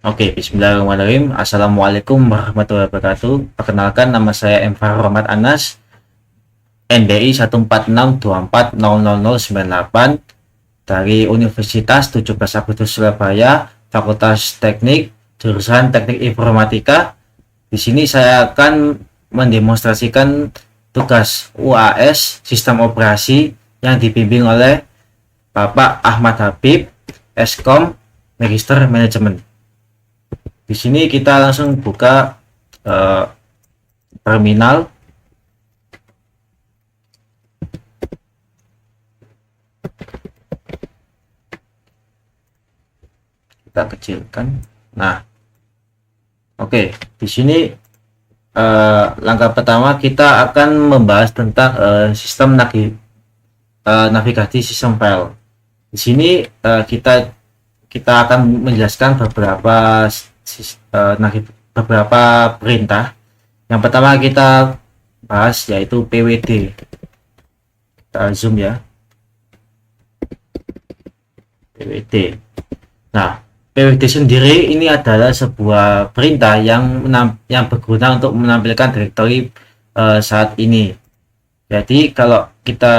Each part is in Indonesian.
Oke, bismillahirrahmanirrahim. Assalamualaikum warahmatullahi wabarakatuh. Perkenalkan, nama saya M. Farhad Anas, NBI 146240098 dari Universitas 17 Agustus Surabaya, Fakultas Teknik, jurusan Teknik Informatika. Di sini saya akan mendemonstrasikan tugas UAS Sistem Operasi yang dibimbing oleh Bapak Ahmad Habib, Eskom, Magister Manajemen. Di sini kita langsung buka uh, terminal. Kita kecilkan. Nah, oke. Di sini langkah pertama kita akan membahas tentang sistem navigasi sistem file. Di sini kita akan menjelaskan beberapa perintah. Yang pertama kita bahas yaitu PWD. Kita zoom ya. PWD. Nah, PWD sendiri ini adalah sebuah perintah yang berguna untuk menampilkan direktori saat ini. Jadi kalau kita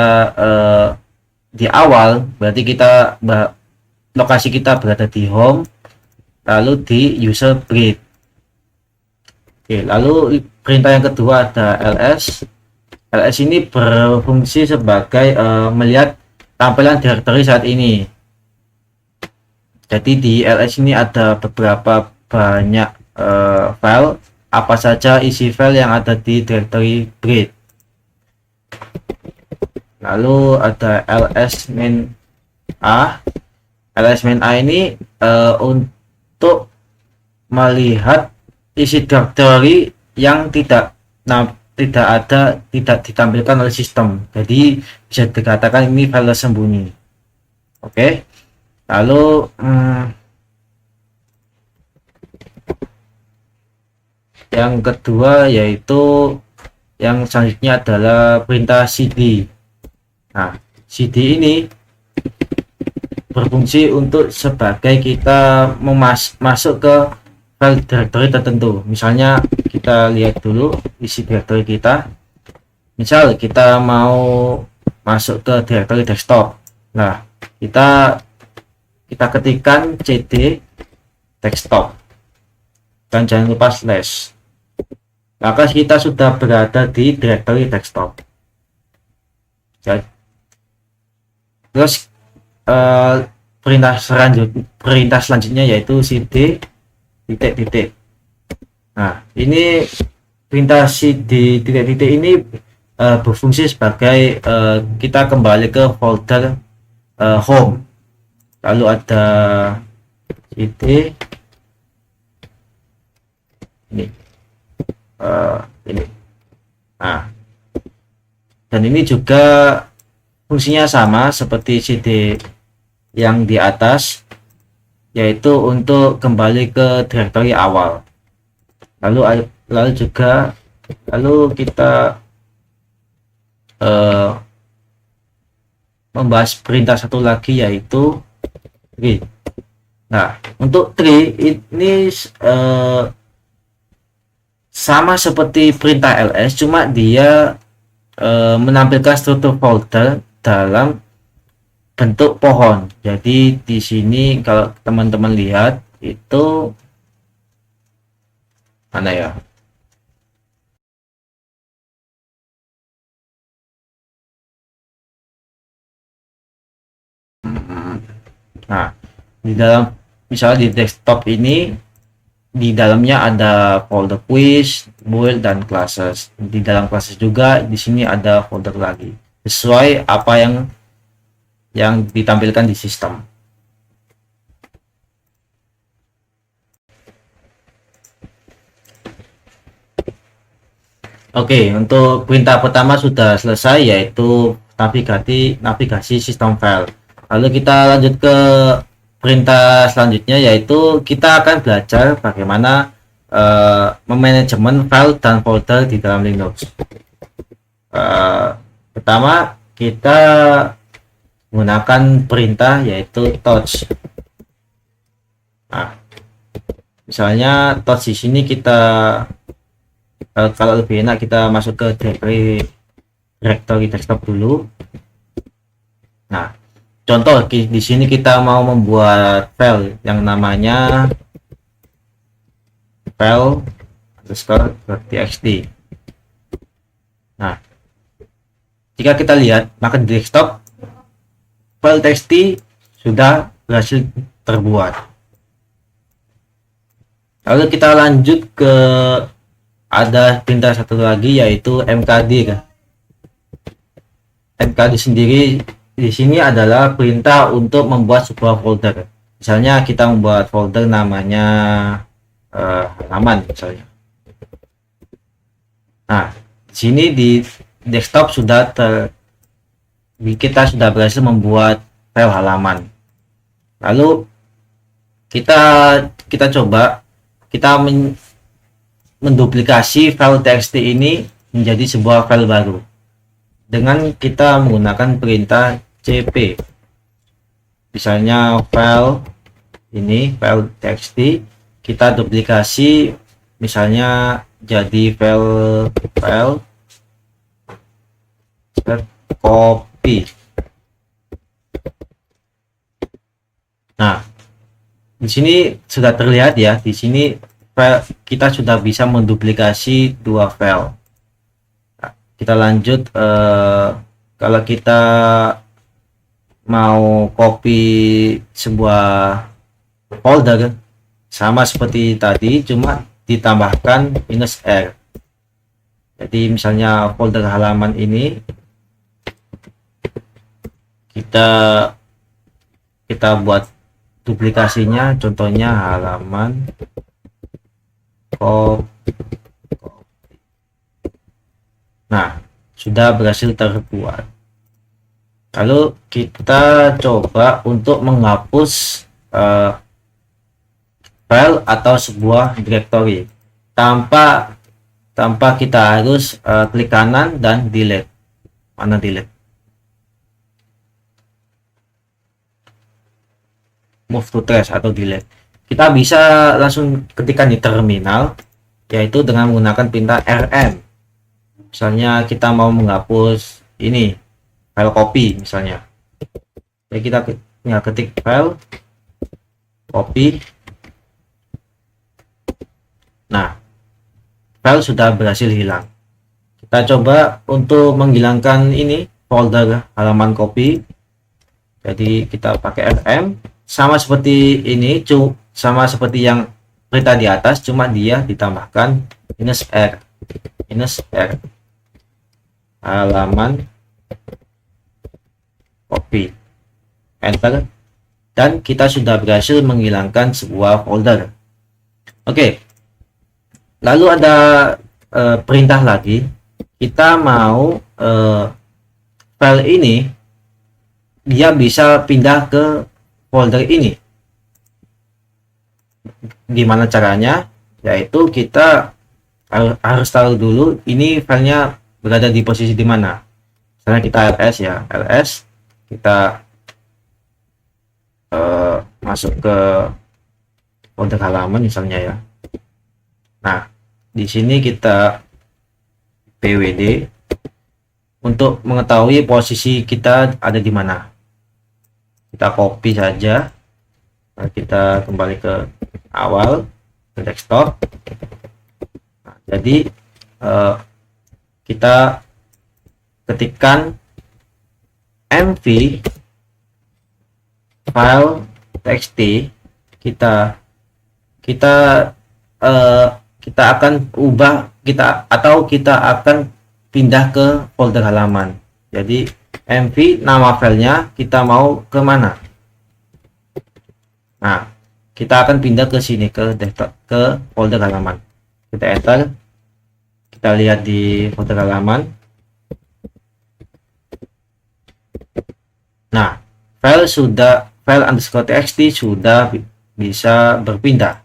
di awal berarti lokasi kita berada di home, lalu di user breed. Oke, lalu perintah yang kedua ada ls. Ls ini berfungsi sebagai melihat tampilan direktori saat ini. Jadi di ls ini ada beberapa banyak file, apa saja isi file yang ada di directory breed. Lalu ada ls main a. ls main a ini untuk melihat isi directory yang tidak ditampilkan oleh sistem. Jadi bisa dikatakan ini file sembunyi. Oke. Lalu yang kedua yaitu yang selanjutnya adalah perintah cd. Nah, cd ini berfungsi untuk sebagai kita masuk ke file directory tertentu. Misalnya kita lihat dulu isi directory kita. Misal kita mau masuk ke directory desktop. Nah, kita ketikkan cd desktop dan jangan lupa slash, maka kita sudah berada di directory desktop. Terus perintah selanjutnya yaitu cd titik. Nah, ini perintah cd titik ini berfungsi sebagai kita kembali ke folder home. Lalu ada cd ini ini. Nah, dan ini juga fungsinya sama seperti cd yang di atas, yaitu untuk kembali ke directory awal. Lalu kita membahas perintah satu lagi yaitu tree. Nah, untuk tree ini sama seperti perintah ls, cuma dia menampilkan struktur folder dalam bentuk pohon. Jadi di sini kalau teman-teman lihat itu mana ya? Nah, di dalam misalnya di desktop ini di dalamnya ada folder quiz, build dan classes. Di dalam classes juga di sini ada folder lagi sesuai apa yang ditampilkan di sistem. Oke, untuk perintah pertama sudah selesai yaitu navigasi sistem file. Lalu kita lanjut ke perintah selanjutnya yaitu kita akan belajar bagaimana memanajemen file dan folder di dalam Linux. Pertama kita menggunakan perintah yaitu touch. Nah, Misalnya di sini kita kalau lebih enak kita masuk ke directory desktop dulu. Nah, contoh di sini kita mau membuat file yang namanya file underscore txt. Nah, jika kita lihat maka di desktop file txt sudah berhasil terbuat. Lalu kita lanjut ke ada perintah satu lagi yaitu mkdir. mkdir sendiri di sini adalah perintah untuk membuat sebuah folder. Misalnya kita membuat folder namanya halaman misalnya. Nah, di sini di desktop sudah kita sudah berhasil membuat file halaman. Lalu kita coba kita menduplikasi file txt ini menjadi sebuah file baru dengan kita menggunakan perintah cp. Misalnya file txt kita duplikasi misalnya jadi file copy. Nah, di sini sudah terlihat ya, di sini file kita sudah bisa menduplikasi dua file. Nah, kita lanjut kalau kita mau copy sebuah folder sama seperti tadi, cuma ditambahkan -r. Jadi misalnya folder halaman ini kita buat duplikasinya, contohnya halaman copy. Nah, sudah berhasil terbuat. Lalu kita coba untuk menghapus file atau sebuah directory tanpa kita harus klik kanan dan delete. Mana delete? Move to trash atau delete. Kita bisa langsung ketikkan di terminal, yaitu dengan menggunakan perintah rm. Misalnya kita mau menghapus ini file copy misalnya. Jadi kita tinggal ketik file copy. Nah, file sudah berhasil hilang. Kita coba untuk menghilangkan ini folder halaman copy. Jadi kita pakai rm. Sama seperti ini, sama seperti yang perintah di atas, cuma dia ditambahkan -r halaman copy, enter, dan kita sudah berhasil menghilangkan sebuah folder. Oke, lalu ada perintah lagi, kita mau file ini dia bisa pindah ke folder ini. Gimana caranya? Yaitu kita harus tahu dulu ini filenya berada di posisi di mana. Misalnya kita ls ya, ls kita masuk ke folder halaman misalnya ya. Nah, di sini kita pwd untuk mengetahui posisi kita ada di mana. Kita copy saja. Nah, kita kembali ke awal ke desktop. Nah, jadi kita ketikkan mv file txt, kita akan ubah kita akan pindah ke folder halaman. Jadi mv nama filenya kita mau ke mana. Nah, kita akan pindah ke sini ke desktop, ke folder halaman. Kita enter, kita lihat di folder halaman. Nah, file underscore txt sudah bisa berpindah.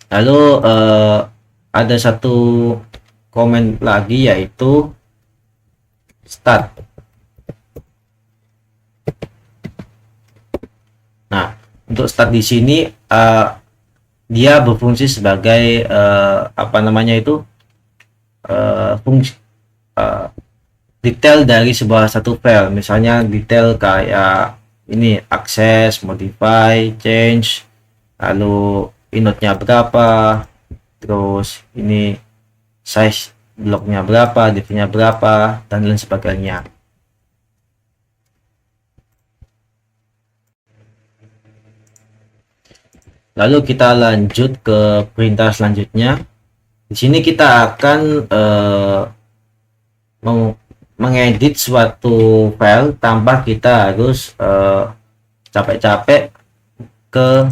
Lalu ada satu komen lagi yaitu start. untuk start di sini dia berfungsi sebagai apa namanya itu fungsi detail dari sebuah satu file, misalnya detail kayak ini akses, modify, change, lalu inode-nya berapa, terus ini size bloknya berapa, div-nya berapa, dan lain sebagainya. Lalu kita lanjut ke perintah selanjutnya. Di sini kita akan mengedit suatu file tanpa kita harus capek-capek ke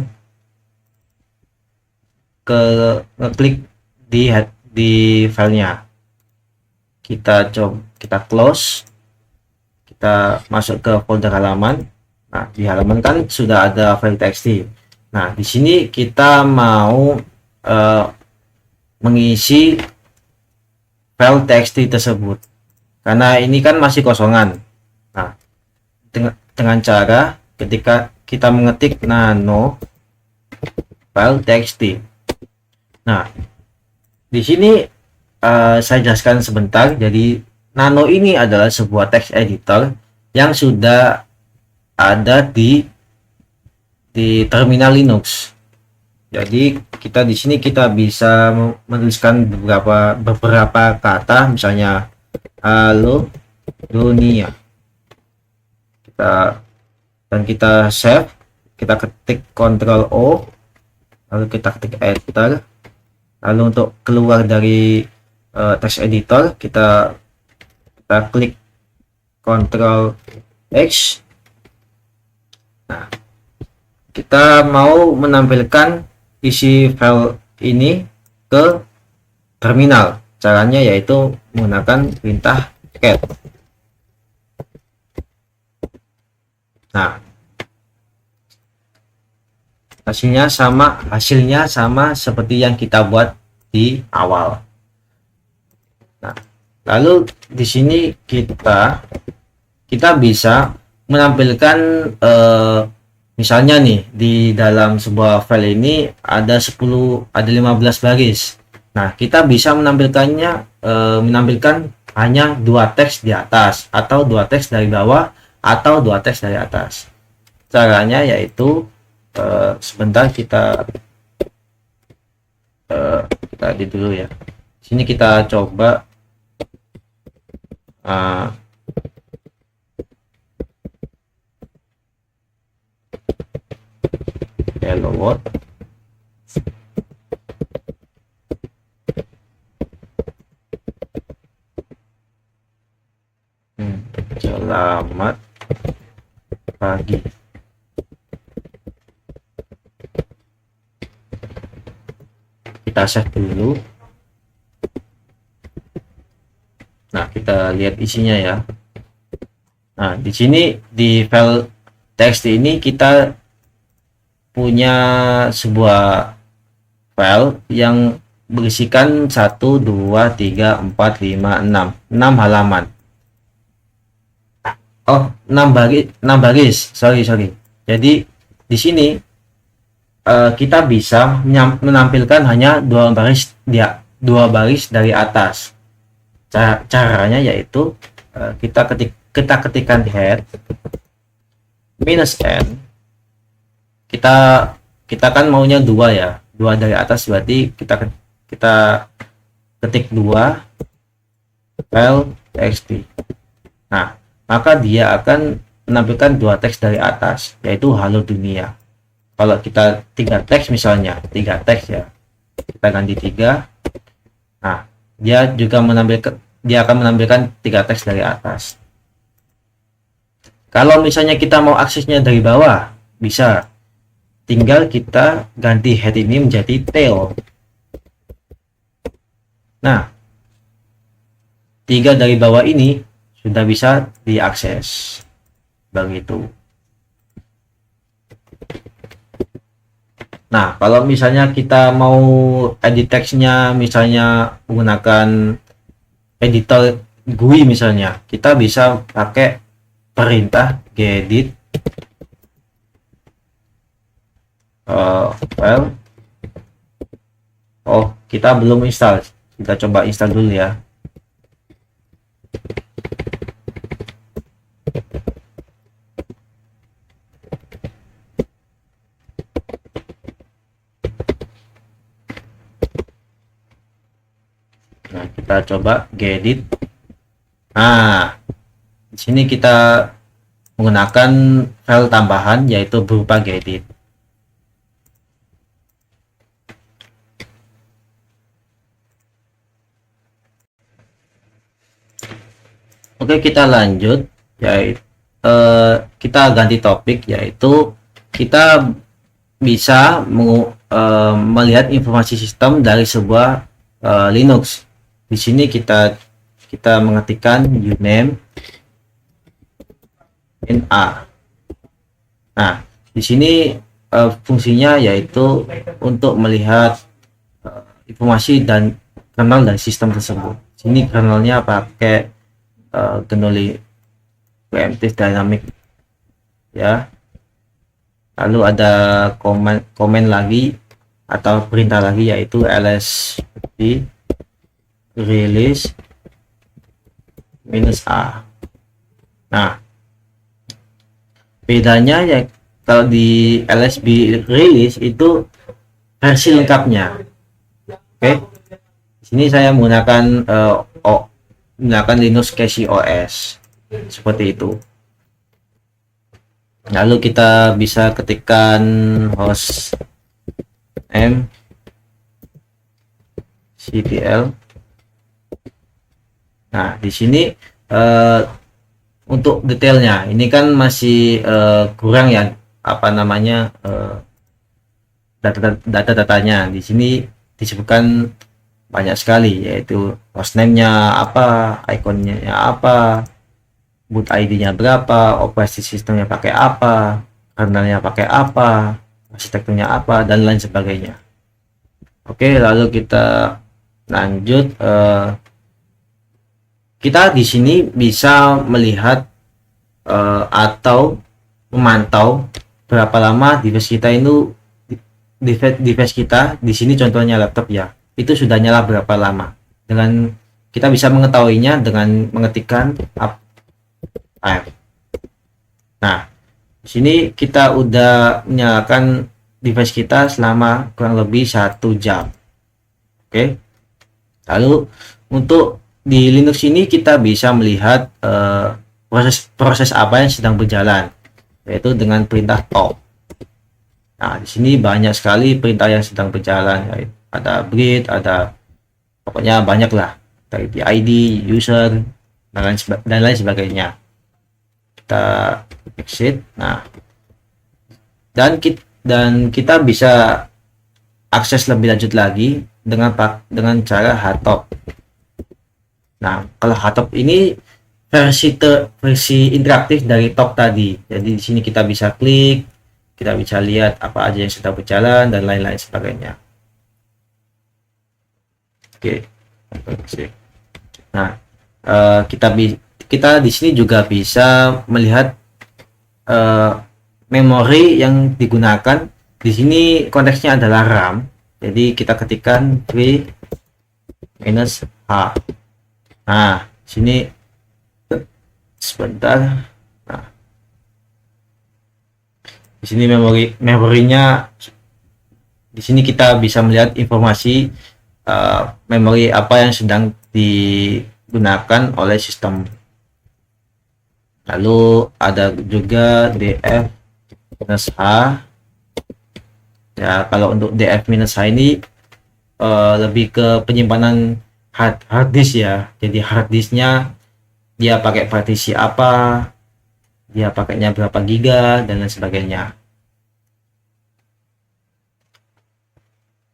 ngeklik di filenya. Kita coba, kita close, kita masuk ke folder halaman. Nah, di halaman kan sudah ada file txt. Nah, di sini kita mau mengisi file txt tersebut karena ini kan masih kosongan. Nah, dengan cara ketika kita mengetik nano file txt. Nah, di sini saya jelaskan sebentar. Jadi nano ini adalah sebuah text editor yang sudah ada di terminal Linux. Jadi kita di sini kita bisa menuliskan beberapa kata, misalnya halo dunia. Kita save, kita ketik Ctrl O, lalu kita ketik enter. Lalu untuk keluar dari text editor kita klik Ctrl X. Nah, kita mau menampilkan isi file ini ke terminal. Caranya yaitu menggunakan perintah cat. Nah, hasilnya sama seperti yang kita buat di awal. Nah, lalu di sini kita bisa menampilkan misalnya nih di dalam sebuah file ini ada 15 baris. Nah, kita bisa menampilkan hanya 2 teks di atas, atau 2 teks dari bawah, atau 2 teks dari atas. Caranya yaitu sebentar kita edit dulu ya. Sini kita coba hello world. Selamat pagi. Kita save dulu. Nah, kita lihat isinya ya. Nah, di sini di file txt ini kita punya sebuah file yang berisikan 1, 2, 3, 4, 5, 6 halaman. Oh, 6 baris. Sorry. Jadi di sini kita bisa menampilkan hanya 2 baris dari atas. Caranya yaitu kita ketikkan head -n. Kita kan maunya 2 ya, 2 dari atas, berarti kita ketik 2 file txt. Nah, maka dia akan menampilkan 2 teks dari atas, yaitu halo dunia. Kalau kita 3 teks misalnya, 3 teks ya, kita ganti 3. Nah, dia akan menampilkan 3 teks dari atas. Kalau misalnya kita mau aksesnya dari bawah, bisa. Tinggal kita ganti head ini menjadi tail. Nah, 3 dari bawah ini sudah bisa diakses. Begitu. Nah, kalau misalnya kita mau edit teksnya, misalnya menggunakan editor GUI misalnya, kita bisa pakai perintah gedit Well, oh kita belum install, kita coba install dulu ya. Nah, kita coba gedit. Nah, di sini kita menggunakan file tambahan yaitu berupa gedit. Oke, kita lanjut, yaitu kita ganti topik, yaitu kita bisa melihat informasi sistem dari sebuah Linux. Di sini kita mengetikkan uname na. Nah, di sini fungsinya yaitu untuk melihat informasi dan kernel dari sistem tersebut. Sini kernelnya pakai GNOME Preemptive Dynamic ya. Lalu ada komen lagi atau perintah lagi yaitu lsb release -a. Nah, bedanya ya kalau di lsb release itu versi lengkapnya. Oke. Sini saya menggunakan Linux Casey OS seperti itu. Lalu kita bisa ketikkan host ctl. Nah, di sini untuk detailnya ini kan masih kurang ya, apa namanya, data-datanya. Di sini disebutkan banyak sekali, yaitu hostname-nya apa, ikonnya apa, boot ID-nya berapa, operasi sistemnya pakai apa, kernelnya pakai apa, arsitekturnya apa, dan lain sebagainya. Oke, lalu kita lanjut. Kita di sini bisa melihat atau memantau berapa lama device kita itu, device kita di sini contohnya laptop ya, itu sudah nyala berapa lama. Dengan kita bisa mengetahuinya dengan mengetikkan up. Nah, di sini kita udah menyalakan device kita selama kurang lebih 1 jam. Oke. Lalu untuk di Linux ini kita bisa melihat proses apa yang sedang berjalan, yaitu dengan perintah top. Nah, di sini banyak sekali perintah yang sedang berjalan, yaitu ada breed, ada pokoknya banyak lah, dari ID, user, dan lain sebagainya. Kita exit. Nah, dan kita bisa akses lebih lanjut lagi dengan cara hardtop. Nah, kalau hardtop ini versi interaktif dari top tadi. Jadi di sini kita bisa klik, kita bisa lihat apa aja yang sedang berjalan dan lain-lain sebagainya. Oke. Nah, kita di sini juga bisa melihat memori yang digunakan. Di sini konteksnya adalah RAM. Jadi kita ketikkan v -h. Nah, sini sebentar. Nah, di sini memorinya. Di sini kita bisa melihat informasi memori apa yang sedang digunakan oleh sistem. Lalu ada juga df-h. Ya, kalau untuk df-h ini lebih ke penyimpanan hard disk ya. Jadi hard disknya dia pakai partisi apa, dia pakainya berapa giga, dan lain sebagainya.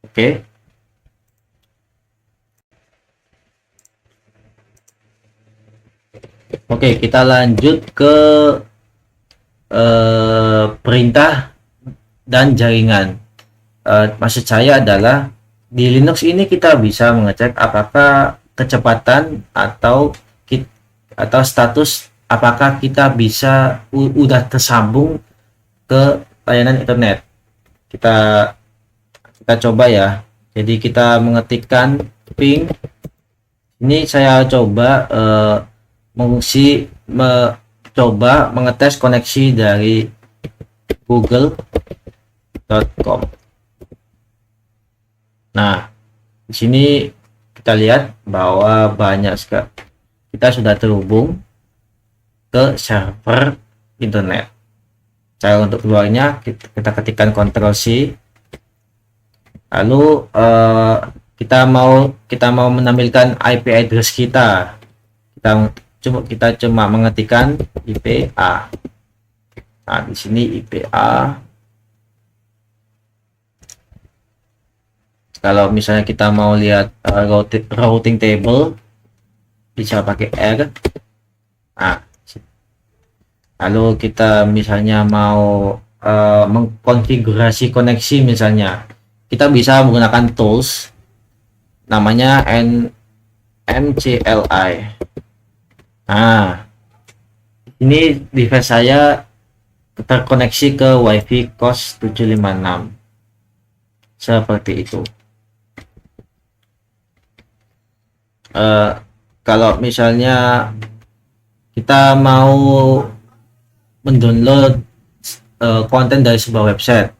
Oke. Oke, kita lanjut ke perintah dan jaringan. Maksud saya adalah di Linux ini kita bisa mengecek apakah kecepatan atau status apakah kita bisa udah tersambung ke layanan internet. kita coba ya. Jadi kita mengetikkan ping. Ini saya coba coba mengetes koneksi dari google.com. Nah, di sini kita lihat bahwa banyak sekali kita sudah terhubung ke server internet. Cara untuk keluarnya kita ketikkan Ctrl C, lalu kita mau menampilkan IP address kita. Kita cuma mengetikkan IPA. Nah, di sini IPA. Kalau misalnya kita mau lihat routing table, bisa pakai R. Nah, lalu kita misalnya mau mengkonfigurasi koneksi, misalnya kita bisa menggunakan tools namanya MCLI. Nah, ini device saya terkoneksi ke WiFi COS 756 seperti itu. Kalau misalnya kita mau mendownload konten dari sebuah website,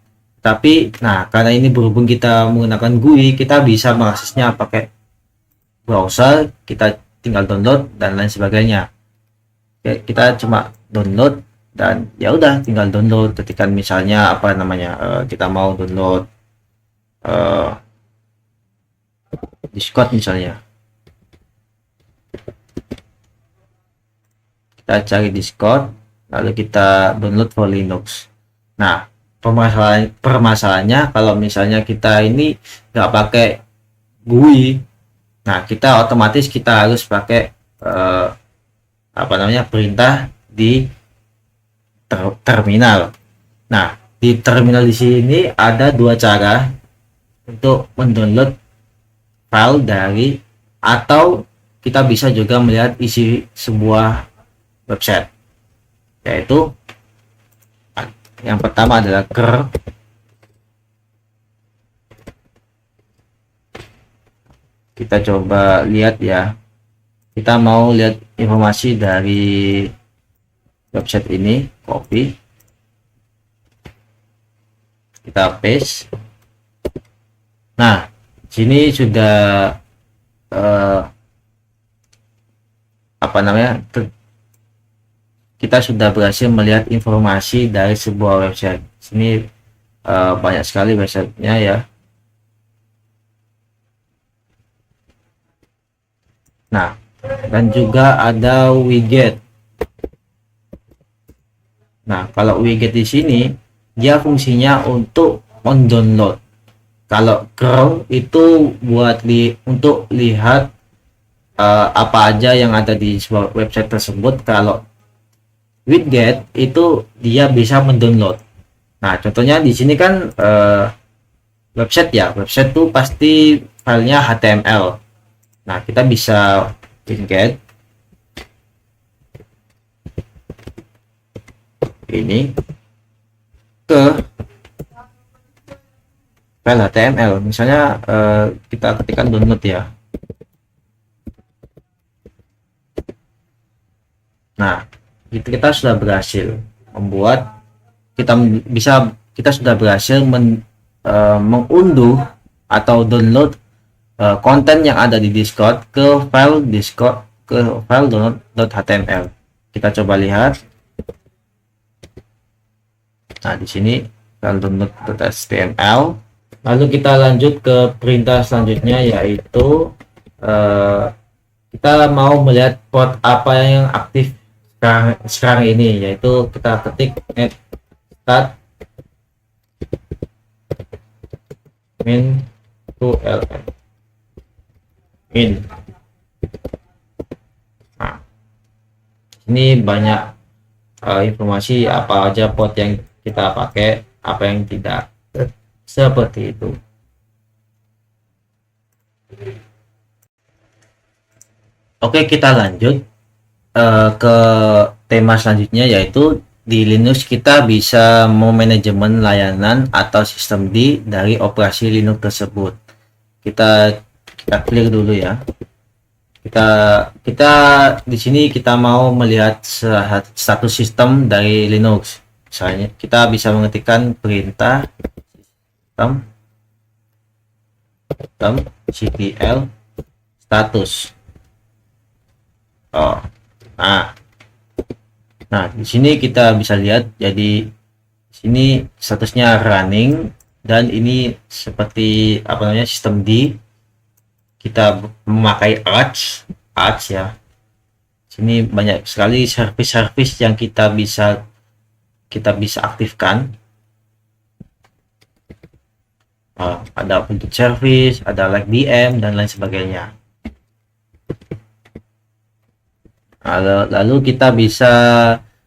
tapi karena ini berhubung kita menggunakan GUI, kita bisa mengaksesnya pakai browser, kita tinggal download dan lain sebagainya. Kita cuma download dan ya udah tinggal download. Ketikan misalnya kita mau download Discord misalnya, kita cari Discord, lalu kita download for Linux. Nah, permasalahannya kalau misalnya kita ini nggak pakai GUI, nah kita otomatis kita harus pakai perintah di terminal. Nah, di terminal di sini ada dua cara untuk mendownload file dari, atau kita bisa juga melihat isi sebuah website, yaitu yang pertama adalah curl. Kita coba lihat ya, kita mau lihat informasi dari website ini, copy, kita paste. Nah, sini sudah kita sudah berhasil melihat informasi dari sebuah website. Sini banyak sekali websitenya ya. Nah, dan juga ada widget. Nah, kalau widget di sini dia fungsinya untuk mendownload. Kalau curl itu untuk lihat apa aja yang ada di sebuah website tersebut. Kalau widget itu dia bisa mendownload. Nah, contohnya di sini kan website ya. Website tuh pasti filenya HTML. Nah, kita bisa widget ini ke file HTML. Misalnya kita ketikkan download ya. Nah, kita sudah berhasil membuat, kita sudah berhasil mengunduh atau download konten yang ada di Discord ke file download.html. Kita coba lihat. Nah, di sini file download.html. Lalu kita lanjut ke perintah selanjutnya, yaitu kita mau melihat port apa yang aktif sekarang ini, yaitu kita ketik net start min to ln min. Nah, ini banyak informasi apa aja port yang kita pakai, apa yang tidak, seperti itu. Oke, kita lanjut ke tema selanjutnya, yaitu di Linux kita bisa memanajemen layanan atau sistem D dari operasi Linux tersebut. Kita clear dulu ya. Kita di sini kita mau melihat status sistem dari Linux. Misalnya kita bisa mengetikkan perintah ctl status. Nah, di sini kita bisa lihat, jadi sini statusnya running, dan ini seperti apa namanya, sistem D. Kita memakai Arch ya. Sini banyak sekali service-service yang kita bisa aktifkan. Ada untuk service, ada like VM dan lain sebagainya. Lalu kita bisa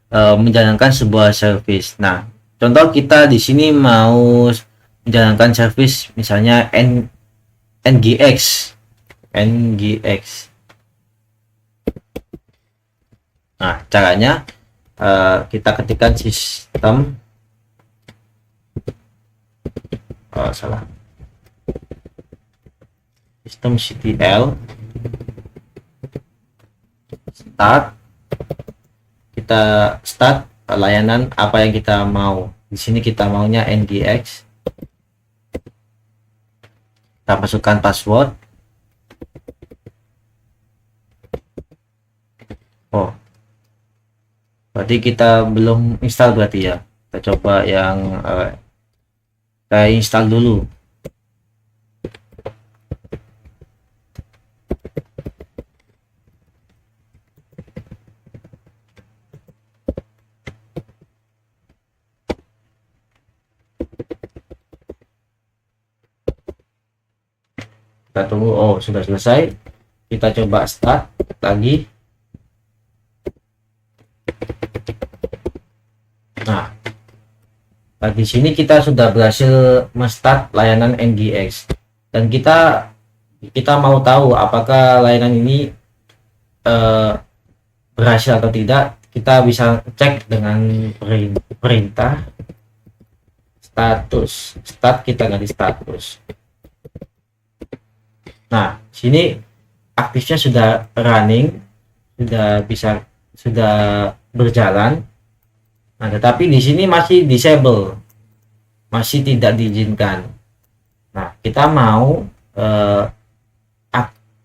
menjalankan sebuah service. Nah, contoh kita di sini mau menjalankan service misalnya NGX. Nah, caranya kita ketikkan sistem sistem ctl start, kita start layanan apa yang kita mau. Di sini kita maunya NGX. Kita masukkan password. Berarti kita belum install berarti ya. Kita coba yang kita install dulu. Kita tunggu. Oh, sudah selesai. Kita coba start lagi. Nah, di sini kita sudah berhasil menstart layanan NGX, dan kita mau tahu apakah layanan ini berhasil atau tidak. Kita bisa cek dengan perintah status start. Kita ganti status. Nah, sini aktifnya sudah running, sudah berjalan. Nah, tetapi di sini masih disable, masih tidak diizinkan. Nah, kita mau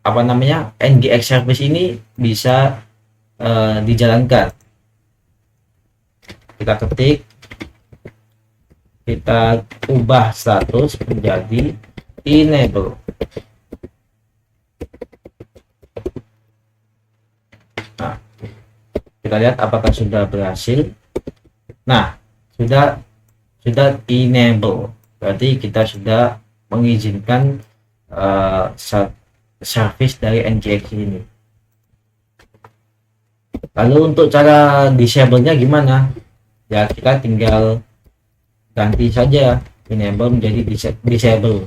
apa namanya, NGX service ini bisa dijalankan. Kita ketik, kita ubah status menjadi enable. Nah, kita lihat apakah sudah berhasil. Nah, sudah enable, berarti kita sudah mengizinkan service dari NGX ini. Lalu untuk cara disable-nya gimana? Ya, kita tinggal ganti saja enable menjadi disable.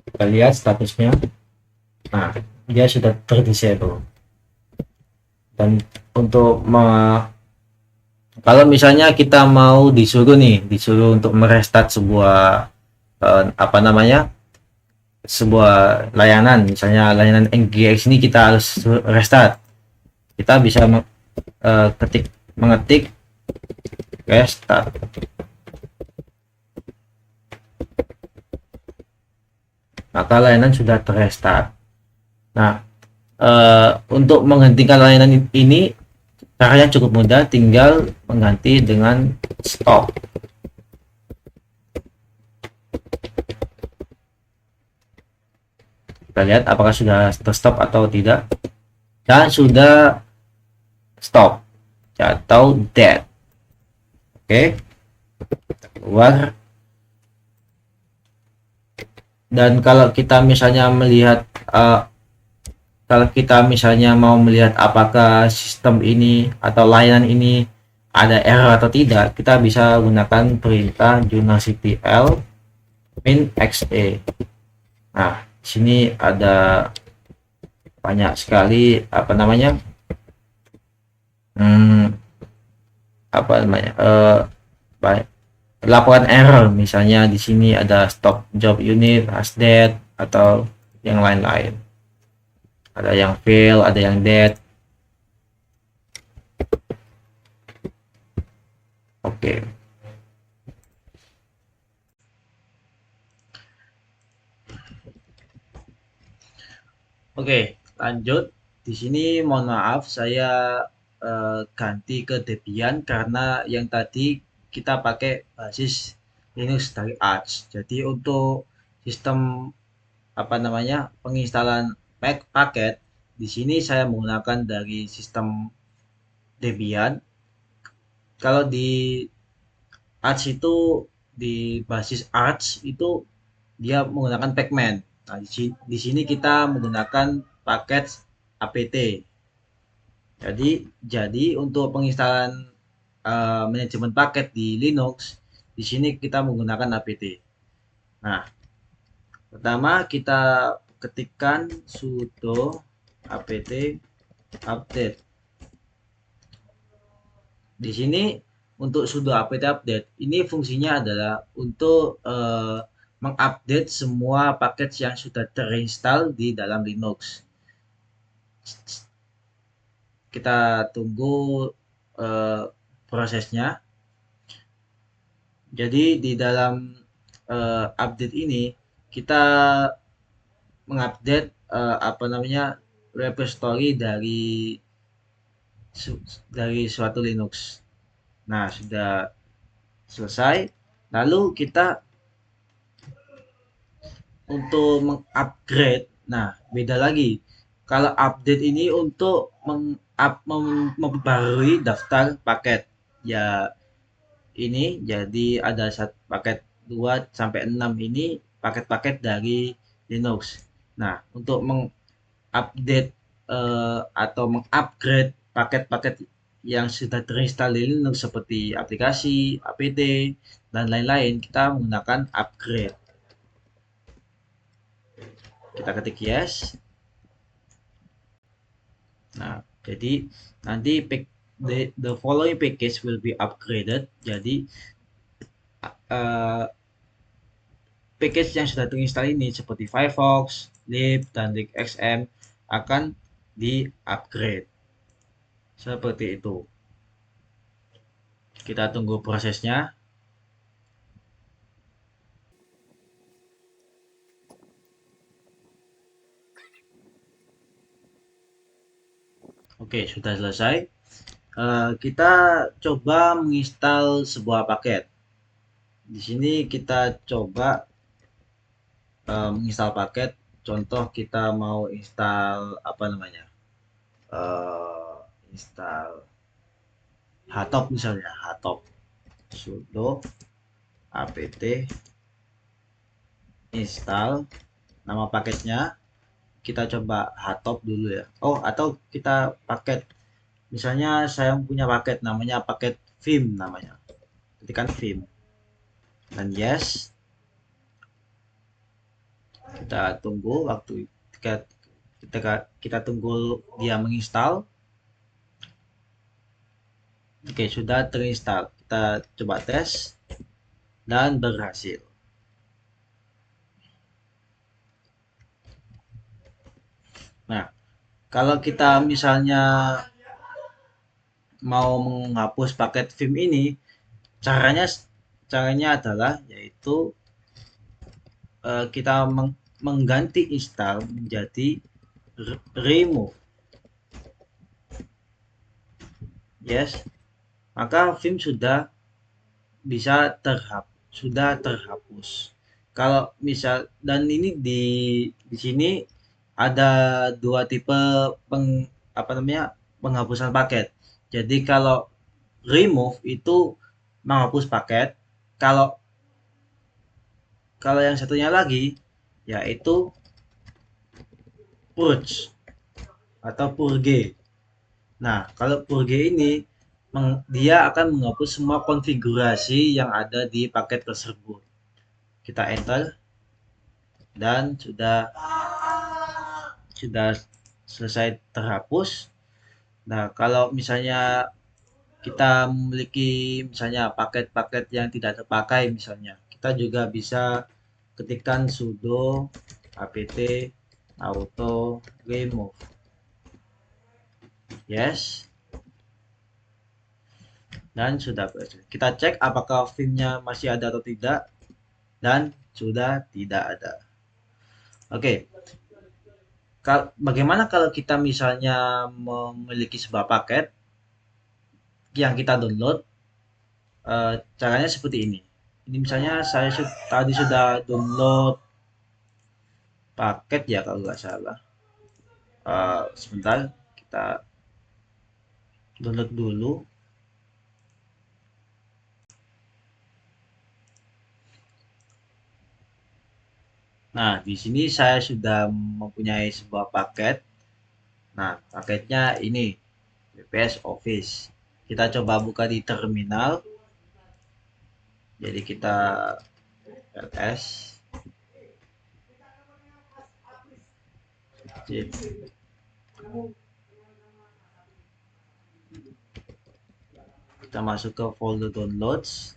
Kita lihat statusnya. Nah, dia sudah terdisable. Dan untuk kalau misalnya kita mau disuruh untuk merestart sebuah apa namanya, sebuah layanan, misalnya layanan NGX ini kita harus restart, kita bisa mengetik restart. Maka layanan sudah terrestart. Nah, untuk menghentikan layanan ini caranya cukup mudah, tinggal mengganti dengan stop. Kita lihat apakah sudah stop atau tidak. Dan sudah stop atau dead. Oke, keluar. Dan kalau kita misalnya melihat mau melihat apakah sistem ini atau layanan ini ada error atau tidak, kita bisa gunakan perintah journalctl min.exe. Nah, sini ada banyak sekali apa namanya hmm, apa namanya laporan error, misalnya di sini ada stop job unit, hasdet atau yang lain-lain, ada yang fail, ada yang dead. Oke. Oke, lanjut. Di sini mohon maaf saya ganti ke Debian karena yang tadi kita pakai basis Linux dari Arch. Jadi untuk sistem apa namanya penginstalan paket di sini saya menggunakan dari sistem Debian. Kalau di Arch itu di basis Arch itu dia menggunakan pacman. Nah, di sini kita menggunakan paket apt. Jadi untuk penginstalan manajemen paket di Linux, di sini kita menggunakan apt. Nah, pertama kita ketikkan sudo apt update. Di sini untuk sudo apt update, ini fungsinya adalah untuk mengupdate semua paket yang sudah terinstall di dalam Linux. Kita tunggu uh, prosesnya. Jadi di dalam update ini kita mengupdate apa namanya repository dari suatu Linux. Nah, sudah selesai. Lalu kita untuk mengupgrade. Nah, beda lagi. Kalau update ini untuk memperbarui daftar paket. Ya, ini jadi ada satu paket 2 sampai 6 ini paket-paket dari Linux. Nah, untuk mengupdate atau mengupgrade paket-paket yang sudah terinstall di Linux seperti aplikasi, apt, dan lain-lain, kita menggunakan upgrade. Kita ketik yes. Nah, jadi nanti the following package will be upgraded. Jadi uh, package yang sudah terinstall ini seperti Firefox, lib, dan DXM akan di-upgrade. Seperti itu. Kita tunggu prosesnya. Oke, sudah selesai. Kita coba menginstal sebuah paket. Di sini kita coba menginstal paket. Contoh kita mau install apa namanya? Install Htop misalnya, Htop. Sudo apt install, nama paketnya kita coba Htop dulu ya. Oh, atau kita paket, misalnya saya punya paket namanya paket Vim namanya. Ketikkan Vim dan yes. Kita tunggu waktu kita tunggu dia menginstal. Oke, sudah terinstall. Kita coba tes dan berhasil. Nah, kalau kita misalnya mau menghapus paket Vim ini, caranya caranya adalah yaitu kita mengganti install menjadi remove. Yes, maka Vim bisa sudah terhapus. Kalau misal, dan ini di sini ada dua tipe apa namanya penghapusan paket. Jadi kalau remove itu menghapus paket. Kalau kalau yang satunya lagi yaitu purge atau purge. Nah, kalau purge ini dia akan menghapus semua konfigurasi yang ada di paket tersebut. Kita enter dan sudah selesai terhapus. Nah, kalau misalnya kita memiliki misalnya paket-paket yang tidak terpakai misalnya, kita juga bisa ketikkan sudo apt auto remove. Yes. Dan sudah berhasil. Kita cek apakah filmnya masih ada atau tidak, dan sudah tidak ada. Oke, bagaimana kalau kita misalnya memiliki sebuah paket yang kita download? Caranya seperti ini. Ini misalnya saya tadi sudah download paket ya kalau nggak salah. Sebentar, kita download dulu. Nah, di sini saya sudah mempunyai sebuah paket. Nah, paketnya ini WPS Office. Kita coba buka di terminal. Jadi kita ls kita masuk ke folder downloads.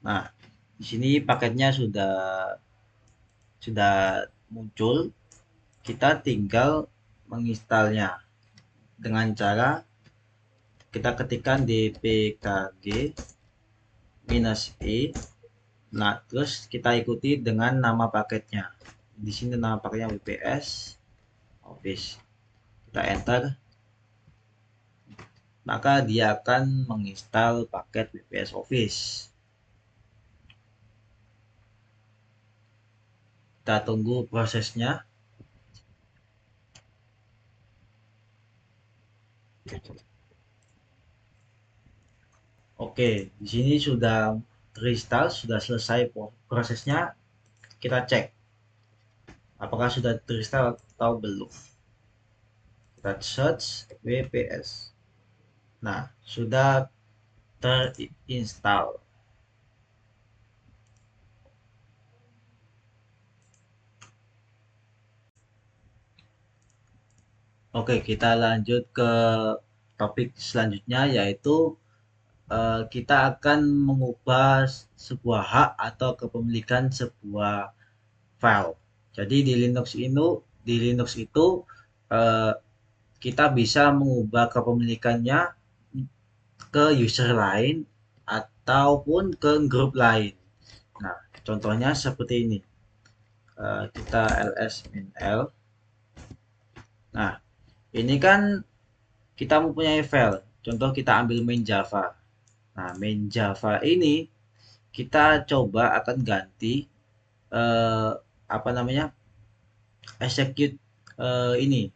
Nah, di sini paketnya sudah muncul. Kita tinggal menginstalnya dengan cara kita ketikkan dpkg -e. Nah, terus kita ikuti dengan nama paketnya. Di sini nama paketnya WPS Office. Kita enter, maka dia akan menginstal paket WPS Office. Kita tunggu prosesnya. Oke, di sini sudah terinstall, sudah selesai prosesnya. Kita cek apakah sudah terinstall atau belum. Kita search WPS. Nah, sudah terinstall. Oke, kita lanjut ke topik selanjutnya, yaitu kita akan mengubah sebuah hak atau kepemilikan sebuah file. Jadi di Linux itu eh, kita bisa mengubah kepemilikannya ke user lain ataupun ke grup lain. Nah, contohnya seperti ini. Kita ls-l. Nah, ini kan kita mempunyai file. Contoh kita ambil main Java. Nah, main Java ini kita coba akan ganti eh, apa namanya? Execute ini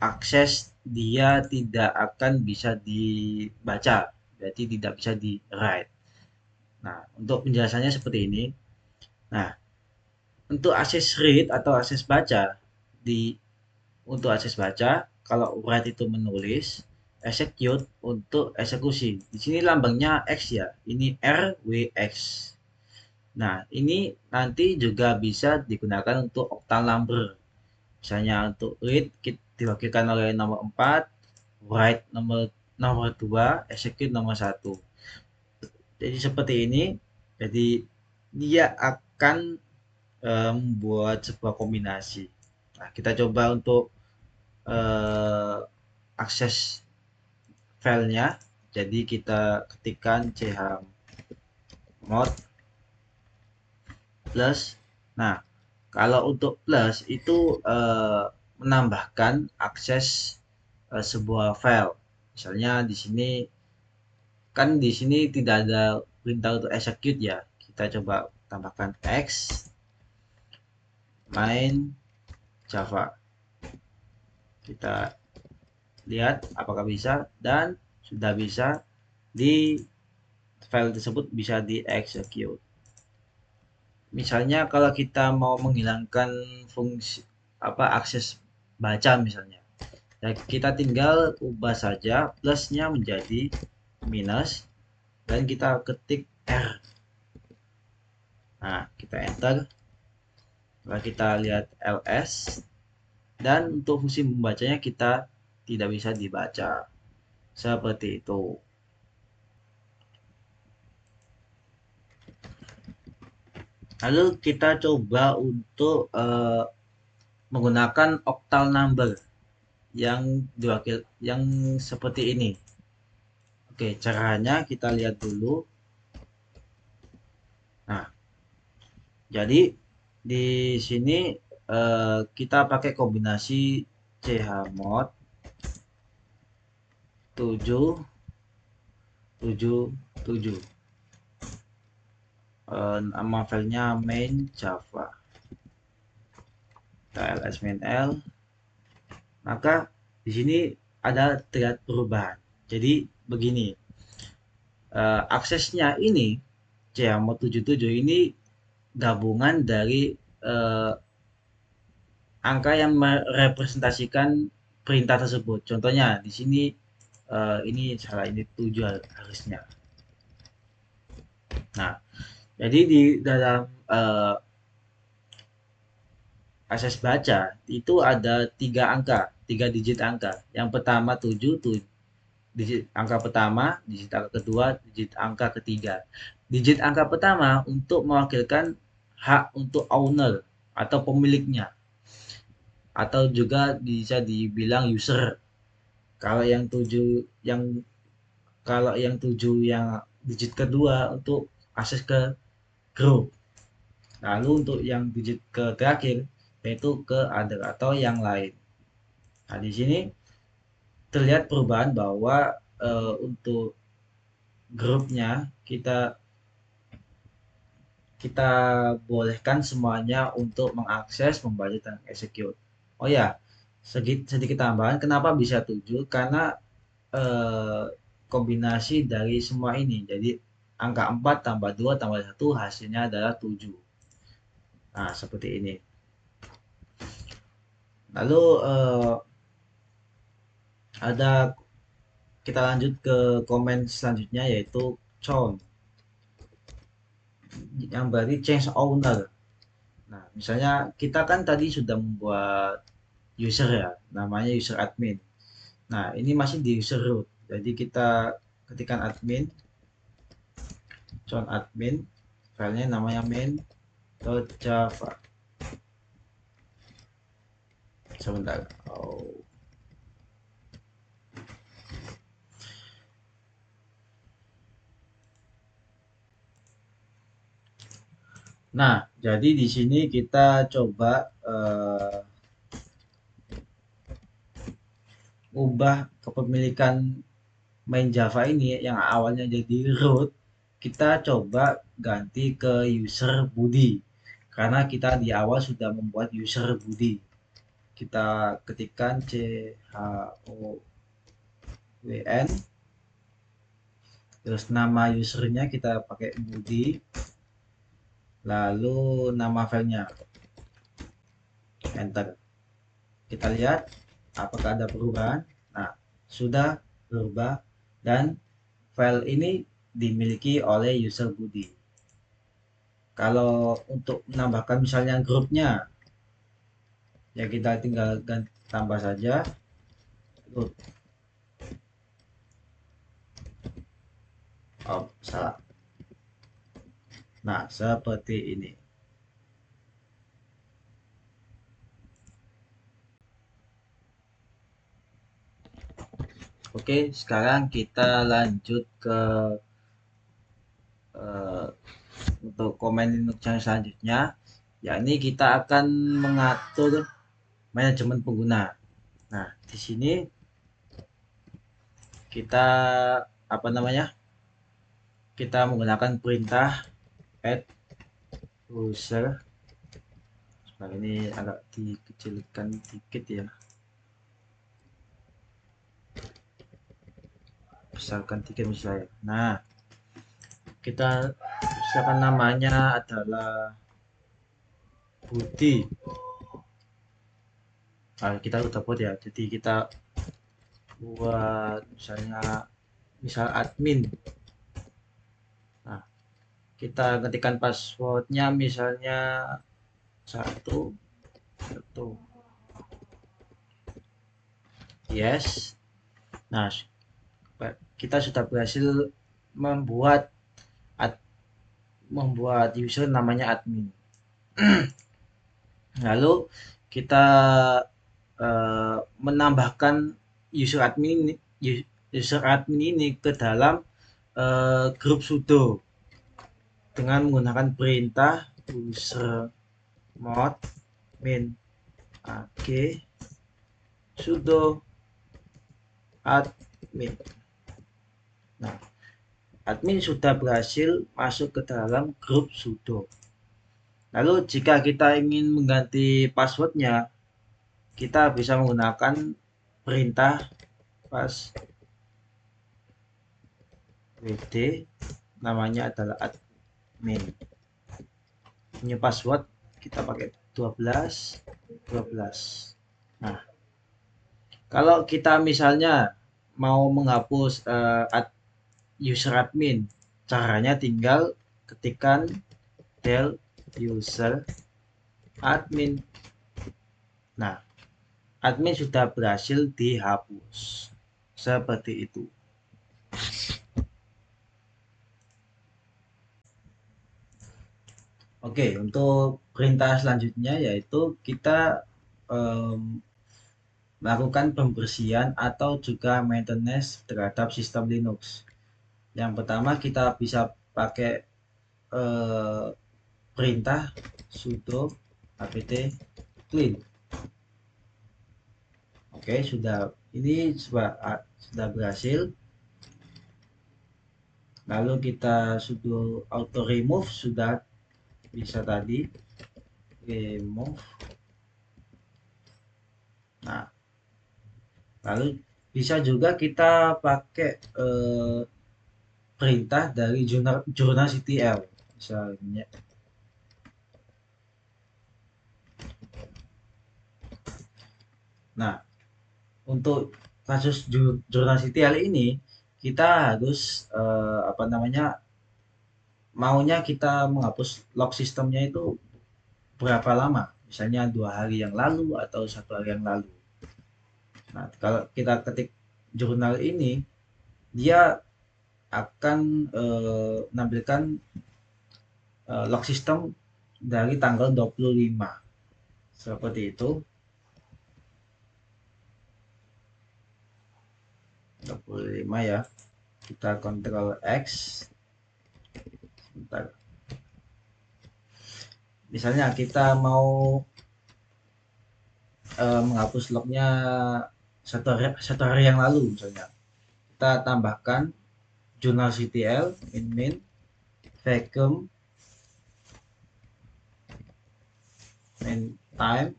akses dia tidak akan bisa dibaca, berarti tidak bisa di write. Nah, untuk penjelasannya seperti ini. Nah, untuk akses read atau akses baca di untuk akses baca, kalau write itu menulis, execute untuk eksekusi. Di sini lambangnya X ya. Ini RWX. Nah, ini nanti juga bisa digunakan untuk octal number. Misalnya untuk read diwakilkan oleh nomor 4, write nomor nomor 2, execute nomor 1. Jadi seperti ini. Jadi dia akan membuat sebuah kombinasi. Nah, kita coba untuk akses filenya. Jadi kita ketikkan chmod plus. Nah, kalau untuk plus itu menambahkan akses sebuah file. Misalnya di sini kan di sini tidak ada perintah untuk execute ya. Kita coba tambahkan x main Java. Kita lihat apakah bisa, dan sudah bisa. Di file tersebut bisa di execute. Misalnya kalau kita mau menghilangkan fungsi akses baca misalnya, nah, kita tinggal ubah saja plusnya menjadi minus dan kita ketik R. Nah, kita enter, Nah, kita lihat ls, dan untuk fungsi membacanya kita tidak bisa dibaca seperti itu. Lalu kita coba untuk menggunakan octal number yang yang seperti ini. Oke, caranya kita lihat dulu. Nah, jadi di sini kita pakai kombinasi chmod 7 7 7. Nama filenya main java. Ls main l. Maka di sini ada terlihat perubahan. Jadi begini, aksesnya ini chmod 77 ini gabungan dari angka yang merepresentasikan perintah tersebut. Contohnya di sini ini salah, ini 7 harusnya. Nah, jadi di dalam akses baca itu ada 3 digit angka. Yang pertama 7, digit angka pertama, digit angka kedua, digit angka ketiga. Digit angka pertama untuk mewakilkan hak untuk owner atau pemiliknya, atau juga bisa dibilang user. Kalau yang 7 yang kalau yang 7 yang digit kedua untuk akses ke grup. Lalu untuk yang digit ke terakhir yaitu ke other atau yang lain. Nah, di sini terlihat perubahan bahwa untuk grupnya kita kita bolehkan semuanya untuk mengakses, membaca, dan execute. Oh ya, sedikit tambahan, kenapa bisa 7? Karena kombinasi dari semua ini. Jadi angka 4 tambah 2 tambah 1 hasilnya adalah 7. Nah, seperti ini. Lalu ada kita lanjut ke komen selanjutnya yaitu count, yang berarti change owner. Nah, misalnya kita kan tadi sudah membuat user ya, namanya user admin. Nah, ini masih di user root. Jadi kita ketikkan admin, count admin, filenya namanya main.java. Sebentar. Oh. Nah, jadi di sini kita coba ubah kepemilikan main Java ini yang awalnya jadi root, kita coba ganti ke user Budi. Karena kita di awal sudah membuat user Budi. Kita ketikkan CHOWN, terus nama usernya kita pakai Budi, lalu nama filenya, enter. Kita lihat apakah ada perubahan. Nah, sudah berubah dan file ini dimiliki oleh user Budi. Kalau untuk menambahkan misalnya grupnya, ya kita tinggal tambah saja root. Oh, salah. Nah, seperti ini. Oke, sekarang kita lanjut ke uh, untuk komen Linux yang selanjutnya, yakni kita akan mengatur manajemen pengguna. Nah, di sini kita apa namanya? Kita menggunakan perintah add user. Nah, ini agak dikecilkan dikit ya. Besarkan dikit misalnya. Nah, kita misalkan namanya adalah Budi. Nah, kita udah buat ya. Jadi kita buat misalnya admin. Nah, kita ketikkan passwordnya misalnya satu satu. Yes. Nah, kita sudah berhasil membuat user namanya admin. Lalu kita menambahkan user admin ini ke dalam grup sudo dengan menggunakan perintah user mod min ag sudo admin. Nah, admin sudah berhasil masuk ke dalam grup sudo. Lalu jika kita ingin mengganti passwordnya, kita bisa menggunakan perintah passwd, namanya adalah admin. Punya password kita pakai 12. Nah, kalau kita misalnya mau menghapus user admin, caranya tinggal ketikkan del user admin. Nah, admin sudah berhasil dihapus. Seperti itu. Oke, untuk perintah selanjutnya yaitu kita melakukan pembersihan atau juga maintenance terhadap sistem Linux. Yang pertama kita bisa pakai perintah sudo apt clean. Oke, ini sudah berhasil. Lalu kita sudo auto remove sudah bisa tadi remove. Nah, lalu bisa juga kita pakai perintah dari journalctl misalnya. Nah, untuk kasus journalctl ini kita harus maunya kita menghapus log sistemnya itu berapa lama, misalnya 2 hari yang lalu atau 1 hari yang lalu. Nah, kalau kita ketik jurnal ini, dia akan menampilkan log sistem dari tanggal 25 seperti itu. 25 ya, kita Ctrl X. Bentar. Misalnya kita mau menghapus lognya 1 hari yang lalu, misalnya kita tambahkan journalctl min vacuum min time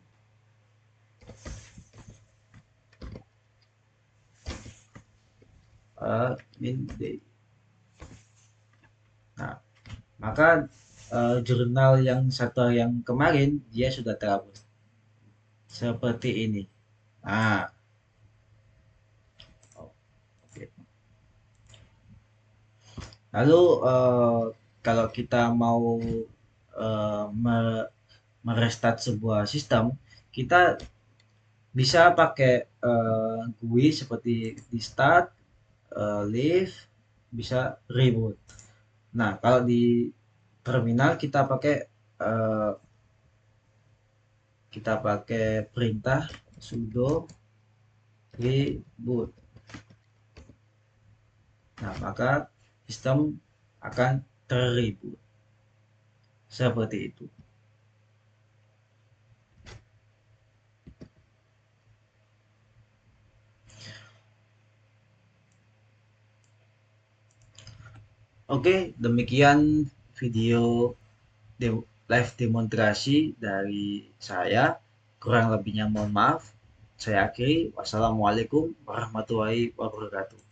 min day. Nah, maka jurnal yang 1 hari yang kemarin dia sudah terhapus seperti ini. Nah, oke. Lalu kalau kita mau merestart sebuah sistem, kita bisa pakai GUI seperti di start, leave, bisa reboot. Nah, kalau di terminal kita pakai perintah sudo reboot. Nah, maka sistem akan terreboot. Seperti itu. Oke, demikian video live demonstrasi dari saya. Kurang lebihnya mohon maaf. Saya akhiri. Wassalamualaikum warahmatullahi wabarakatuh.